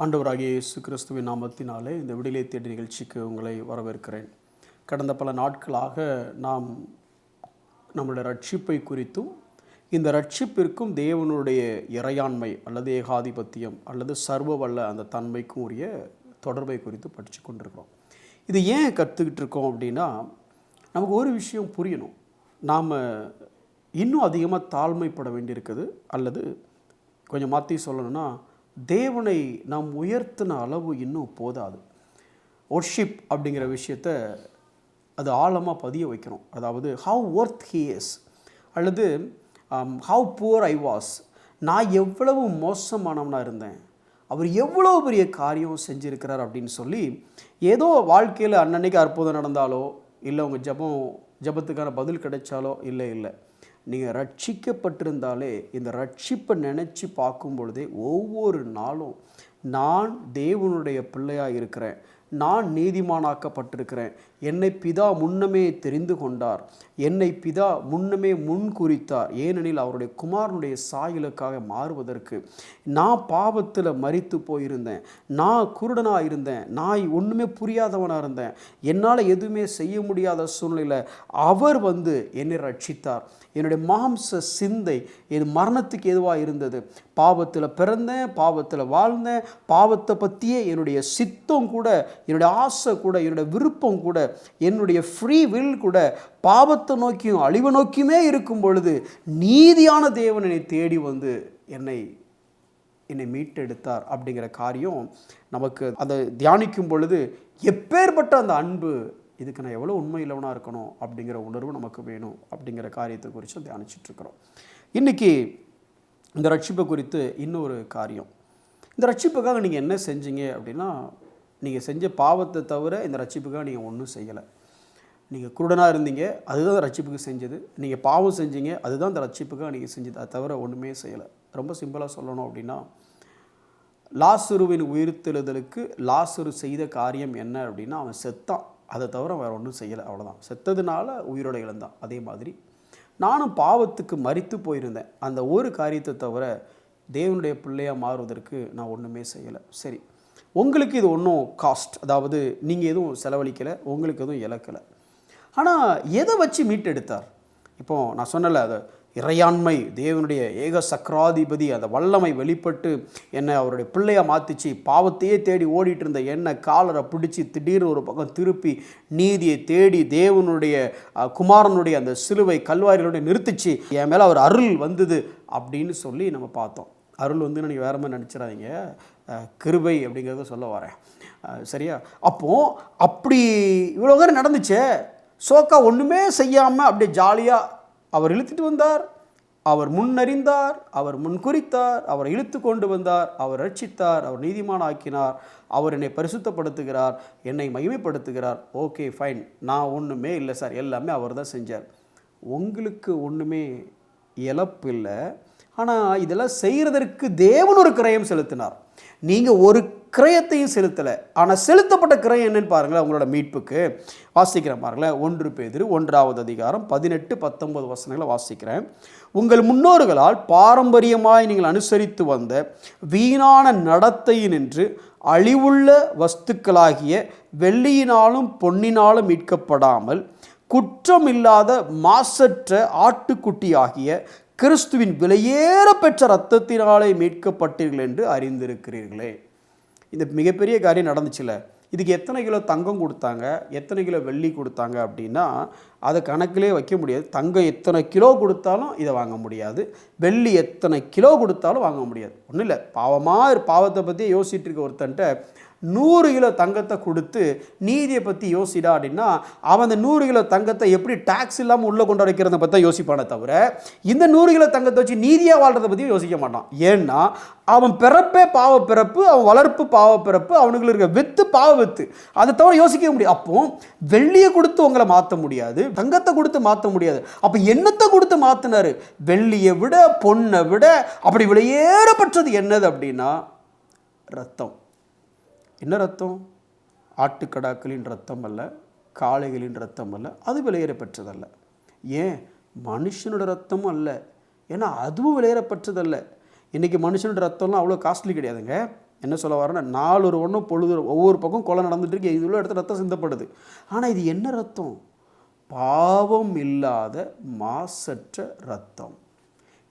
ஆண்டவராகிய இயேசு கிறிஸ்துவின் நாமத்தினாலே இந்த விடுதலை தேடி நிகழ்ச்சிக்கு உங்களை வரவேற்கிறேன். கடந்த பல நாட்களாக நாம் நம்முடைய ரட்சிப்பை குறித்தும் இந்த ரட்சிப்பிற்கும் தேவனுடைய இறையாண்மை அல்லது ஏகாதிபத்தியம் அல்லது சர்வ வல்ல அந்த தன்மைக்கும் உரிய தொடர்பை குறித்து படித்து கொண்டிருக்கிறோம். இது ஏன் கற்றுக்கிட்டு இருக்கோம் அப்படின்னா, நமக்கு ஒரு விஷயம் புரியணும். நாம் இன்னும் அதிகமாக தாழ்மைப்பட வேண்டியிருக்குது. அல்லது கொஞ்சம் மாற்றி சொல்லணும்னா, தேவனை நாம் உயர்த்தின அளவு இன்னும் போதாது. ஒர்ஷிப் அப்படிங்கிற விஷயத்தை அது ஆழமாக பதிய வைக்கணும். அதாவது ஹவ் ஒர்த் ஹி இஸ், அல்லது ஹவ் புவர் ஐ வாஸ், நான் எவ்வளவு மோசமானவனாக இருந்தேன், அவர் எவ்வளோ பெரிய காரியம் செஞ்சுருக்கிறார் அப்படின்னு சொல்லி, ஏதோ வாழ்க்கையில் அன்னன்னைக்கு அற்புதம் நடந்தாலோ, இல்லை உங்கள் ஜபத்துக்கான பதில் கிடைச்சாலோ, இல்லை நீங்கள் ரட்சிக்கப்பட்டிருந்தாலே இந்த ரட்சிப்பை நினச்சி பார்க்கும் பொழுதே ஒவ்வொரு நாளும் நான் தேவனுடைய பிள்ளையாக இருக்கிறேன், நான் நீதிமானாக்கப்பட்டிருக்கிறேன், என்னை பிதா முன்னமே தெரிந்து கொண்டார், என்னை பிதா முன்னமே முன் குறித்தார், ஏனெனில் அவருடைய குமாரனுடைய சாயலுக்காக மாறுவதற்கு நான் பாவத்தில் மரித்து போயிருந்தேன், நான் குருடனாக இருந்தேன், நான் ஒன்றுமே புரியாதவனாக இருந்தேன், என்னால் எதுவுமே செய்ய முடியாத சூழ்நிலையில் அவர் என்னை ரட்சித்தார். என்னுடைய மாம்ச சிந்தை என் மரணத்துக்கு எதுவாக இருந்தது, பாவத்தில் பிறந்தேன், பாவத்தில் வாழ்ந்தேன், பாவத்தை பற்றியே என்னுடைய சித்தம் கூட, என்னுடைய ஆசை கூட, என்னுடைய விருப்பம் கூட, என்னுடைய ஃப்ரீ வில் கூட பாவத்தை நோக்கியும் அழிவை நோக்கியுமே இருக்கும் பொழுது நீதியான தேவன் என்னை தேடி என்னை மீட்டெடுத்தார் அப்படிங்கிற காரியம் நமக்கு அதை தியானிக்கும் பொழுது எப்பேற்பட்ட அந்த அன்பு, இதுக்கு நான் எவ்வளோ உண்மை இல்லவனாக இருக்கணும் அப்படிங்கிற உணர்வு நமக்கு வேணும் அப்படிங்கிற காரியத்தை குறித்து தியானிச்சிட்ருக்கிறோம். இன்றைக்கி இந்த ரட்சிப்பை குறித்து இன்னொரு காரியம். இந்த ரட்சிப்புக்காக நீங்கள் என்ன செஞ்சீங்க அப்படின்னா, நீங்கள் செஞ்ச பாவத்தை தவிர இந்த ரட்சிப்புக்காக நீங்கள் ஒன்றும் செய்யலை. நீங்கள் குருடனாக இருந்தீங்க, அதுதான் இந்த ரட்சிப்புக்கு செஞ்சது. நீங்கள் பாவம் செஞ்சீங்க, அதுதான் இந்த ரட்சிப்புக்காக நீங்கள் செஞ்சது. அதை தவிர ஒன்றுமே செய்யலை. ரொம்ப சிம்பிளாக சொல்லணும் அப்படின்னா, லாசருவின் உயிர்த்தெழுதலுக்கு லாசரு செய்த காரியம் என்ன அப்படின்னா, அவன் செத்தான், அதை தவிர வேறு ஒன்றும் செய்யலை, அவ்வளோதான். செத்ததுனால உயிரோட இழந்தான். அதே மாதிரி நானும் பாவத்துக்கு மரித்து போயிருந்தேன். அந்த ஒரு காரியத்தை தவிர தேவனுடைய பிள்ளையாக மாறுவதற்கு நான் ஒன்றுமே செய்யலை. சரி, உங்களுக்கு இது ஒன்றும் காஸ்ட், அதாவது நீங்கள் எதுவும் செலவழிக்கலை, உங்களுக்கு எதுவும் இழக்கலை. ஆனால் எதை வச்சு மீட்டெடுத்தார்? இப்போது நான் சொன்னல, அது இறையாண்மை, தேவனுடைய ஏக சக்கராதிபதி, அந்த வல்லமை வெளிப்பட்டு என்னை அவருடைய பிள்ளையாக மாற்றிச்சு. பாவத்தையே தேடி ஓடிட்டு இருந்த என்னை காலரை பிடிச்சி திடீர்னு ஒரு பக்கம் திருப்பி நீதியை தேடி தேவனுடைய குமாரனுடைய அந்த சிலுவை கல்வாரிகளுடைய நிறுத்திச்சு. என் மேலே அவர் அருள் வந்தது அப்படின்னு சொல்லி நம்ம பார்த்தோம். அருள் நீங்கள் வேறு மாதிரி நினச்சிடாதீங்க, கிருபை அப்படிங்கிறத சொல்ல வரேன், சரியா? அப்போது அப்படி இவ்வளோ நேரம் நடந்துச்சே, சோக்கா ஒன்றுமே செய்யாமல் அப்படியே ஜாலியாக அவர் இழுத்துட்டு வந்தார், அவர் முன்னறிந்தார், அவர் முன்குறித்தார், அவர் இழுத்து கொண்டு வந்தார், அவர் ரட்சித்தார், அவர் நீதிமான் ஆக்கினார், அவர் என்னை பரிசுத்தப்படுத்துகிறார், என்னை மகிமைப்படுத்துகிறார். ஓகே ஃபைன், நான் ஒன்றுமே இல்லை சார், எல்லாமே அவர் தான் செஞ்சார். உங்களுக்கு ஒன்றுமே இழப்பு இல்லை. ஆனால் இதெல்லாம் செய்கிறதற்கு தேவன் ஒரு கிரயம் செலுத்தினார். நீங்கள் ஒரு கிரயத்தையும் செலுத்தலை. ஆனால் செலுத்தப்பட்ட கிரயம் என்னன்னு பாருங்களேன். உங்களோட மீட்புக்கு வாசிக்கிறேன் பாருங்களேன். 1 பேதுரு 1 அதிகாரம் 18-19 வசனங்களை வாசிக்கிறேன். உங்கள் முன்னோர்களால் பாரம்பரியமாய் நீங்கள் அனுசரித்து வந்த வீணான நடத்தையினின்று அழிவுள்ள வஸ்துக்களாகிய வெள்ளியினாலும் பொன்னினாலும் மீட்கப்படாமல் குற்றமில்லாத மாசற்ற ஆட்டுக்குட்டியாகிய கிறிஸ்துவின் விலையேற பெற்ற இரத்தத்தினாலே மீட்கப்பட்டீர்கள் என்று அறிந்திருக்கிறீர்களே. இந்த மிகப்பெரிய காரியம் நடந்துச்சுல, இதுக்கு எத்தனை கிலோ தங்கம் கொடுத்தாங்க, எத்தனை கிலோ வெள்ளி கொடுத்தாங்க அப்படின்னா அதை கணக்கிலே வைக்க முடியாது. தங்கம் எத்தனை கிலோ கொடுத்தாலும் இதை வாங்க முடியாது, வெள்ளி எத்தனை கிலோ கொடுத்தாலும் வாங்க முடியாது. ஒன்றும் இல்லை, பாவத்தை பற்றி யோசிச்சுட்டு இருக்க ஒருத்தன்ட்ட 100 கிலோ தங்கத்தை கொடுத்து நீதியை பற்றி யோசிடா அப்படின்னா, அவன் அந்த 100 கிலோ தங்கத்தை எப்படி டேக்ஸ் இல்லாமல் உள்ளே கொண்டு வைக்கிறத பற்றி தான் யோசிப்பானே தவிர, இந்த 100 கிலோ தங்கத்தை வச்சு நீதியாக வாழ்கிறத பற்றி யோசிக்க மாட்டான். ஏன்னா அவன் பிறப்பே பாவ பிறப்பு, அவன் வளர்ப்பு பாவ பிறப்பு, அவனுக்குள்ள இருக்க வித்து பாவ வித்து, அதை தவிர யோசிக்க முடியாது. அப்போ வெள்ளியை கொடுத்து உங்களை மாற்ற முடியாது, தங்கத்தை கொடுத்து மாற்ற முடியாது. அப்போ என்னத்தை கொடுத்து மாற்றினாரு? வெள்ளியை விட பொண்ணை விட அப்படி விலையேறப்பட்டது என்னது அப்படின்னா ரத்தம். என்ன ரத்தம்? ஆட்டுக்கடாக்களின் ரத்தம் அல்ல, காளைகளின் ரத்தம் அல்ல, அது விலையேற பெற்றதல்ல. ஏன்? மனுஷனோட ரத்தமும் அல்ல, ஏன்னா அதுவும் விலையேற பெற்றதல்ல. இன்றைக்கி மனுஷனோட ரத்தம்லாம் அவ்வளோ காஸ்ட்லி கிடையாதுங்க. என்ன சொல்ல வரேன்னா, நாள் ஒரு ஒன்றும் பொழுது ஒவ்வொரு பக்கம் கொலை நடந்துட்டு இருக்கு, இவ்வளோ இடத்துல ரத்தம் சிந்தப்படுது. ஆனால் இது என்ன ரத்தம்? பாவம் இல்லாத மாசற்ற ரத்தம்.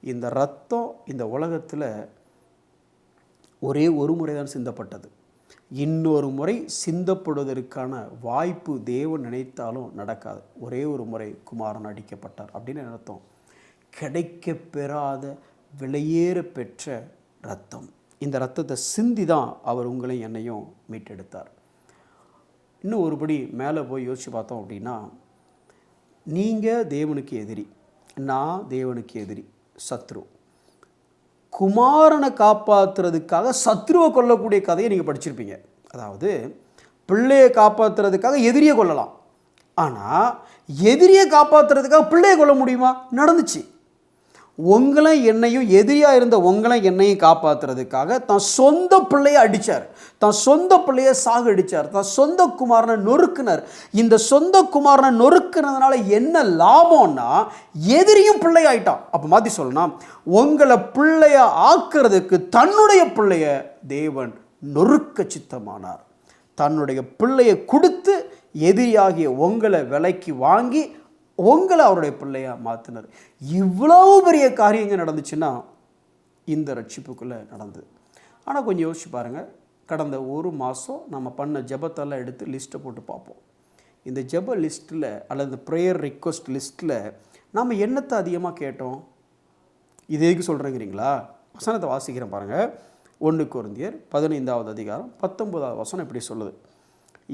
இந்த ரத்தம் இந்த உலகத்தில் ஒரே ஒரு முறை தான் சிந்தப்பட்டது. இன்னொரு முறை சிந்தப்படுவதற்கான வாய்ப்பு தேவன் நினைத்தாலும் நடக்காது. ஒரே ஒரு முறை குமாரன் அடிக்கப்பட்டார் அப்படின்னு அர்த்தம். கிடைக்க பெறாத விலையேற பெற்ற ரத்தம். இந்த ரத்தத்தை சிந்தி தான் அவர் உங்களையும் என்னையும் மீட்டெடுத்தார். இன்னும் ஒருபடி மேலே போய் யோசித்து பார்த்தோம் அப்படின்னா, நீங்கள் தேவனுக்கு எதிரி, நான் தேவனுக்கு எதிரி, சத்ரு. குமாரனை காப்பாற்றுறதுக்காக சத்ருவை கொல்லக்கூடிய கதையை நீங்கள் படிச்சிருப்பீங்க. அதாவது பிள்ளையை காப்பாற்றுறதுக்காக எதிரியை கொல்லலாம், ஆனால் எதிரியை காப்பாற்றுறதுக்காக பிள்ளையை கொல்ல முடியுமா? நடந்துச்சு. உங்களை என்னையும், எதிரியாக இருந்த உங்களை என்னையும் காப்பாற்றுறதுக்காக தான் சொந்த பிள்ளையை அடித்தார், தான் சொந்த பிள்ளையை சாகடித்தார், தான் சொந்த குமாரனை நொறுக்குனார். இந்த சொந்த குமாரனை நொறுக்குனதுனால என்ன லாபம்னா, எதிரியும் பிள்ளையாயிட்டான். அப்போ மாற்றி சொல்லணும், உங்களை பிள்ளைய ஆக்கிறதுக்கு தன்னுடைய பிள்ளைய தேவன் நொறுக்க சித்தமானார். தன்னுடைய பிள்ளையை கொடுத்து எதிரியாகிய உங்களை விலைக்கு வாங்கி உங்களை அவருடைய பிள்ளையாக மாற்றினார். இவ்வளவு பெரிய காரியங்கள் நடந்துச்சுன்னா இந்த ரட்சிப்புக்குள்ளே நடந்தது. ஆனால் கொஞ்சம் யோசிச்சு பாருங்கள், கடந்த ஒரு மாதம் நம்ம பண்ண ஜெபத்தெல்லாம் எடுத்து லிஸ்ட்டை போட்டு பார்ப்போம். இந்த ஜெப லிஸ்ட்டில் அல்லது ப்ரேயர் ரிக்வெஸ்ட் லிஸ்ட்டில் நம்ம என்னத்தை அதிகமாக கேட்டோம்? இது எதுக்கு சொல்கிறேங்கிறீங்களா? வசனத்தை வாசிக்கிறேன் பாருங்கள். 1 கொரிந்தியர் 15வது அதிகாரம் 19வது வசனம் இப்படி சொல்லுது: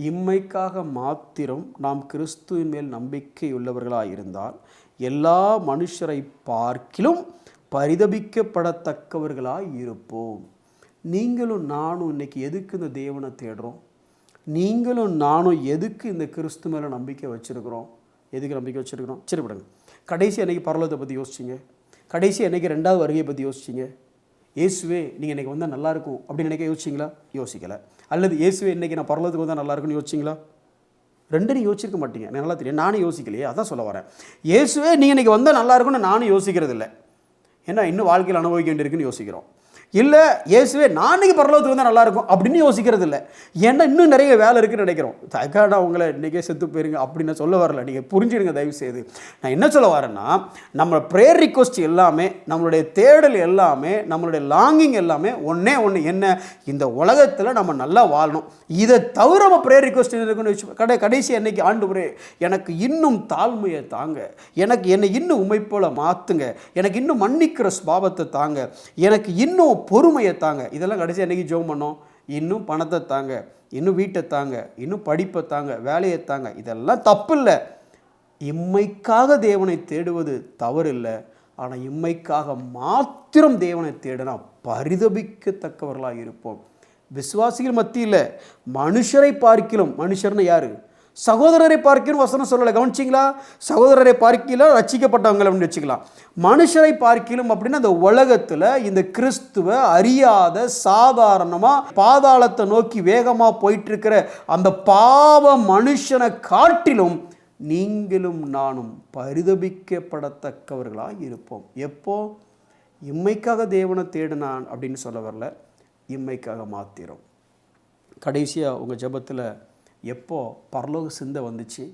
இம்மைக்காக மாத்திரம் நாம் கிறிஸ்துவின் மேல் நம்பிக்கையுள்ளவர்களாக இருந்தால் எல்லா மனுஷரை பார்க்கிலும் பரிதபிக்கப்படத்தக்கவர்களாக இருப்போம். நீங்களும் நானும் இன்றைக்கி எதுக்கு இந்த தேவனை தேடுறோம்? நீங்களும் நானும் எதுக்கு இந்த கிறிஸ்து மேலே நம்பிக்கை வச்சுருக்கிறோம்? எதுக்கு நம்பிக்கை வச்சுருக்கிறோம்? சரி விடுங்க. கடைசி அன்றைக்கி பரலோகத்தை பற்றி யோசிச்சிங்க, கடைசி அன்றைக்கி 2வது வருகையை பற்றி யோசிச்சிங்க. இயேசுவே நீங்கள் இன்றைக்கி வந்தால் நல்லாயிருக்கும் அப்படின்னு நினைக்க யோசிச்சிங்களா? யோசிக்கலை. அல்லது இயேசுவே இன்றைக்கி நான் பரலோகத்துக்கு வந்தால் நல்லாயிருக்குன்னு யோசிச்சிங்களா? ரெண்டும் யோசிச்சிருக்க மாட்டீங்க. நல்லா தெரியும், நானும் யோசிக்கலையே, அதான் சொல்ல வரேன். இயேசுவே நீங்கள் இன்றைக்கி வந்தால் நல்லாயிருக்குன்னு நானும் யோசிக்கிறது இல்லை. ஏன்னா இன்னும் வாழ்க்கையில் அனுபவிக்க வேண்டியிருக்குன்னு யோசிக்கிறோம். இல்லை இயேசுவே நான் இன்றைக்கி பரலோகத்துக்கு வந்தால் நல்லாயிருக்கும் அப்படின்னு யோசிக்கிறது இல்லை. ஏன்னா இன்னும் நிறைய வேலை இருக்குன்னு நினைக்கிறோம். தக்காடா உங்களை இன்றைக்கே செத்து போயிருங்க அப்படின்னு சொல்ல வரல, நீங்கள் புரிஞ்சுடுங்க தயவுசெய்து. நான் என்ன சொல்ல வரேன்னா, நம்ம ப்ரேயர் ரிக்வெஸ்ட் எல்லாமே, நம்மளுடைய தேடல் எல்லாமே, நம்மளுடைய லாங்கிங் எல்லாமே ஒன்றே ஒன்று, என்ன? இந்த உலகத்தில் நம்ம நல்லா வாழணும். இதை தவிர நம்ம ப்ரேயர் ரிக்வெஸ்ட் இருக்குன்னு வச்சு கடைசி அன்னைக்கு ஆண்டவரே எனக்கு இன்னும் தாழ்மையை தாங்க, எனக்கு என்னை இன்னும் உண்மை போல மாற்றுங்க, எனக்கு இன்னும் மன்னிக்கிற ஸ்பாவத்தை தாங்க, எனக்கு இன்னும் பொறுமையை தாங்க. இதெல்லாம் கடைசி அன்னைக்கு ஜெபம் பண்ணோம். இன்னும் பணத்தை தாங்க, இன்னும் வீட்டை தாங்க, இன்னும் படிப்பை தாங்க, வேலையை தாங்க. இதெல்லாம் தப்பு இல்லை. இம்மைக்காக தேவனை தேடுவது தவறு இல்லை. ஆனால் இம்மைக்காக மாத்திரம் தேவனை தேடினா பரிதபிக்கத்தக்கவர்களாக இருப்போம். விசுவாசிகள் மத்தியில் மனுஷரை பார்க்கிலும், மனுஷர்னு யாரு? சகோதரரை பார்க்கணும் வசனம் சொல்லலை, கவனிச்சிங்களா? சகோதரரை பார்க்கலாம் ரட்சிக்கப்பட்டவங்களை அப்படின்னு வச்சுக்கலாம். மனுஷரை பார்க்கலும் அப்படின்னா அந்த உலகத்தில் இந்த கிறிஸ்துவை அறியாத சாதாரணமாக பாதாளத்தை நோக்கி வேகமாக போயிட்டுருக்கிற அந்த பாவ மனுஷனை காட்டிலும் நீங்களும் நானும் பரிதபிக்கப்படத்தக்கவர்களாக இருப்போம். எப்போ? இம்மைக்காக தேவனை தேடினான் அப்படின்னு சொல்ல வரல, இம்மைக்காக மாத்திரம். கடைசியாக உங்கள் ஜெபத்தில் எப்போ பரலோக சிந்தை வந்துச்சு?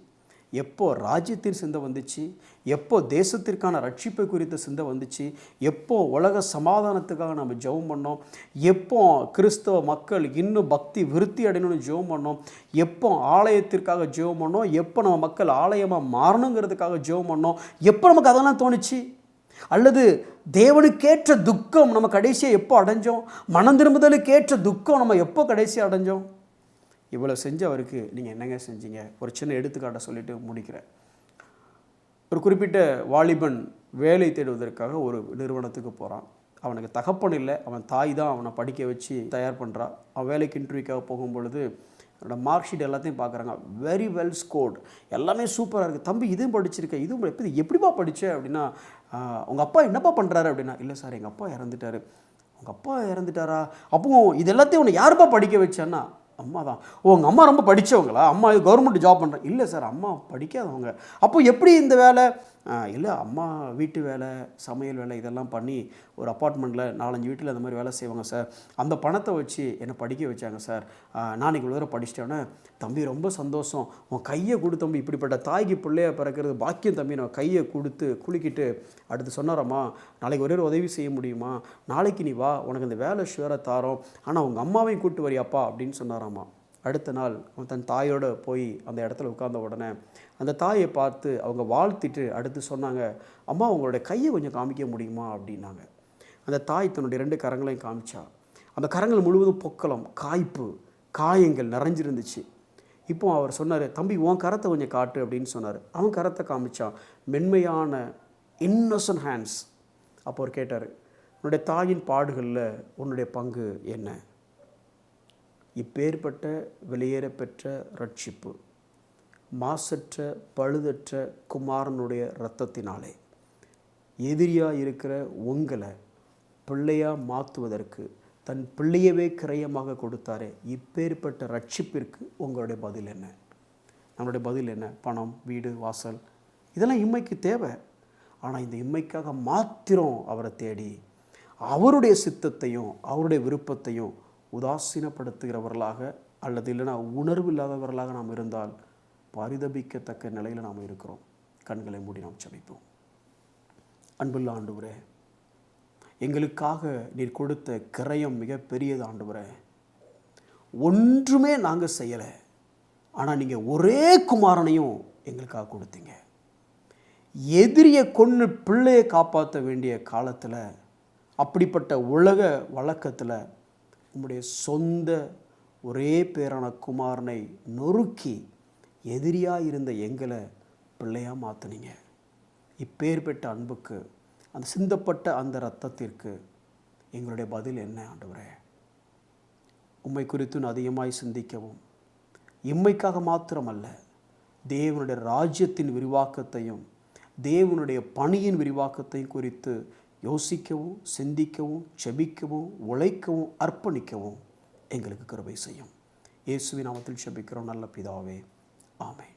எப்போ ராஜ்யத்தின் சிந்தை வந்துச்சு? எப்போ தேசத்திற்கான ரட்சிப்பை குறித்த சிந்தை வந்துச்சு? எப்போ உலக சமாதானத்துக்காக நம்ம ஜெபம் பண்ணோம்? எப்போ கிறிஸ்தவ மக்கள் இன்னும் பக்தி விருத்தி அடையணும்னு ஜெபம் பண்ணோம்? எப்போ ஆலயத்திற்காக ஜெபம் பண்ணோம்? எப்போ நம்ம மக்கள் ஆலயமாக மாறணுங்கிறதுக்காக ஜெபம் பண்ணோம்? எப்போ நமக்கு அதெல்லாம் தோணுச்சு? அல்லது தேவனுக்கேற்ற துக்கம் நம்ம கடைசியாக எப்போ அடைஞ்சோம்? மனம் திரும்புதலுக்கேற்ற துக்கம் நம்ம எப்போ கடைசியாக அடைஞ்சோம்? இவ்வளோ செஞ்சவருக்கு நீங்கள் என்னங்க செஞ்சீங்க? ஒரு சின்ன எடுத்துக்காட்டை சொல்லிவிட்டு முடிக்கிறேன். ஒரு குறிப்பிட்ட வாலிபன் வேலை தேடுவதற்காக ஒரு நிறுவனத்துக்கு போகிறான். அவனுக்கு தகப்பன் இல்லை, அவன் தாய் தான் அவனை படிக்க வச்சு தயார் பண்ணுறான். அவன் வேலைக்கு இன்டர்வியூக்காக போகும்பொழுது என்னோட மார்க் ஷீட் எல்லாத்தையும் பார்க்குறாங்க. வெரி வெல் ஸ்கோர்டு, எல்லாமே சூப்பராக இருக்குது. தம்பி இதுவும் படிச்சிருக்கேன், இதுவும் எப்படிப்பா படித்தேன் அப்படின்னா, உங்கள் அப்பா என்னப்பா பண்ணுறாரு அப்படின்னா, இல்லை சார் எங்கள் அப்பா இறந்துட்டார். உங்கள் அப்பா இறந்துட்டாரா? அப்போ இது எல்லாத்தையும் உன்னை யாருப்பா படிக்க வச்சேன்னா, அம்மா தான். ஓ உங்கள் அம்மா ரொம்ப படித்தவங்களா? அம்மா கவர்மெண்ட் ஜாப் பண்ணுறேன். இல்லை சார் அம்மா படிக்காதவங்க. அப்போ எப்படி இந்த வேலை? இல்லை அம்மா வீட்டு வேலை, சமையல் வேலை இதெல்லாம் பண்ணி ஒரு அப்பார்ட்மெண்ட்டில் 4-5 வீட்டில் அந்த மாதிரி வேலை செய்வாங்க சார். அந்த பணத்தை வச்சு என்னை படிக்க வச்சாங்க சார். நான் இவ்வளோ தூரம் படிச்சிட்டேன்னா, தம்பி ரொம்ப சந்தோஷம். உன் கையை கொடு தம்பி, இப்படிப்பட்ட தாய்க்கு பிள்ளையாக பிறக்கிறது பாக்கியம் தம்பி. நான் கையை கொடுத்து குலுக்கிட்டு அடுத்து சொன்னாரம்மா, நாளைக்கு ஒரே ஒரு உதவி செய்ய முடியுமா? நாளைக்கு நீ வா, உனக்கு இந்த வேலை ஷுவராக தாரோம். ஆனால் உங்கள் அம்மாவையும் கூப்பிட்டு வரியாப்பா அப்படின்னு சொன்னாராம்மா. அடுத்த நாள் அவன் தன் தாயோடு போய் அந்த இடத்துல உட்கார்ந்த உடனே அந்த தாயை பார்த்து அவங்க வாழ்த்திட்டு அடுத்து சொன்னாங்க, அம்மா உங்களுடைய கையை கொஞ்சம் காமிக்க முடியுமா அப்படின்னாங்க. அந்த தாய் தன்னுடைய 2 கரங்களையும் காமிச்சா. அந்த கரங்கள் முழுவதும் பொக்களம், காய்ப்பு, காயங்கள் நிறைஞ்சிருந்துச்சு. இப்போ அவர் சொன்னார், தம்பி உன் கரத்தை கொஞ்சம் காட்டு அப்படின்னு சொன்னார். அவன் கரத்தை காமிச்சான், மென்மையான இன்னோசன்ட் ஹேண்ட்ஸ். அப்போ அவர் கேட்டார், உன்னுடைய தாயின் பாடுகளில் உன்னுடைய பங்கு என்ன? இப்பேற்பட்ட வெளியேற பெற்ற ரட்சிப்பு மாசற்ற பழுதற்ற குமாரனுடைய இரத்தத்தினாலே எதிரியாக இருக்கிற உங்களை பிள்ளையாக மாற்றுவதற்கு தன் பிள்ளையவே கிரயமாக கொடுத்தாரே, இப்பேற்பட்ட ரட்சிப்பிற்கு உங்களுடைய பதில் என்ன? நம்மளுடைய பதில் என்ன? பணம், வீடு, வாசல் இதெல்லாம் இம்மைக்கு தேவை. ஆனால் இந்த இம்மைக்காக மாத்திரம் அவரை தேடி அவருடைய சித்தத்தையும் அவருடைய விருப்பத்தையும் உதாசீனப்படுத்துகிறவர்களாக அல்லது இல்லைனா உணர்வு இல்லாதவர்களாக நாம் இருந்தால் பரிதபிக்கத்தக்க நிலையில் நாம் இருக்கிறோம். கண்களை மூடி நாம் ஜெபிப்போம். அன்புள்ள ஆண்டவரே, எங்களுக்காக நீர் கொடுத்த கிரயம் மிகப்பெரியது ஆண்டவரே. ஒன்றுமே நாங்கள் செய்யலை, ஆனால் நீங்கள் ஒரே குமாரனையும் எங்களுக்காக கொடுத்தீங்க. எதிரியை கொன்று பிள்ளையை காப்பாற்ற வேண்டிய காலத்தில், அப்படிப்பட்ட உலக வழக்கத்தில் உம்முடைய சொந்த ஒரே பேரான குமாரனை நொறுக்கி எதிரியாக இருந்த எங்களை பிள்ளையாக மாற்றினீங்க. இப்பேற்பட்ட அன்புக்கு, அந்த சிந்தப்பட்ட அந்த இரத்தத்திற்கு எங்களுடைய பதில் என்ன ஆண்டவரே? உம்மை குறித்து அதிகமாய் சிந்திக்கவும், இம்மைக்காக மாத்திரமல்ல, தேவனுடைய ராஜ்யத்தின் விரிவாக்கத்தையும் தேவனுடைய பணியின் விரிவாக்கத்தையும் குறித்து யோசிக்கவும், சிந்திக்கவும், செபிக்கவும், உழைக்கவும், அர்ப்பணிக்கவும் எங்களுக்கு கிருபை செய்யும். இயேசுவின் நாமத்தில் செபிக்கிறோம் நல்ல பிதாவே, ஆமென்.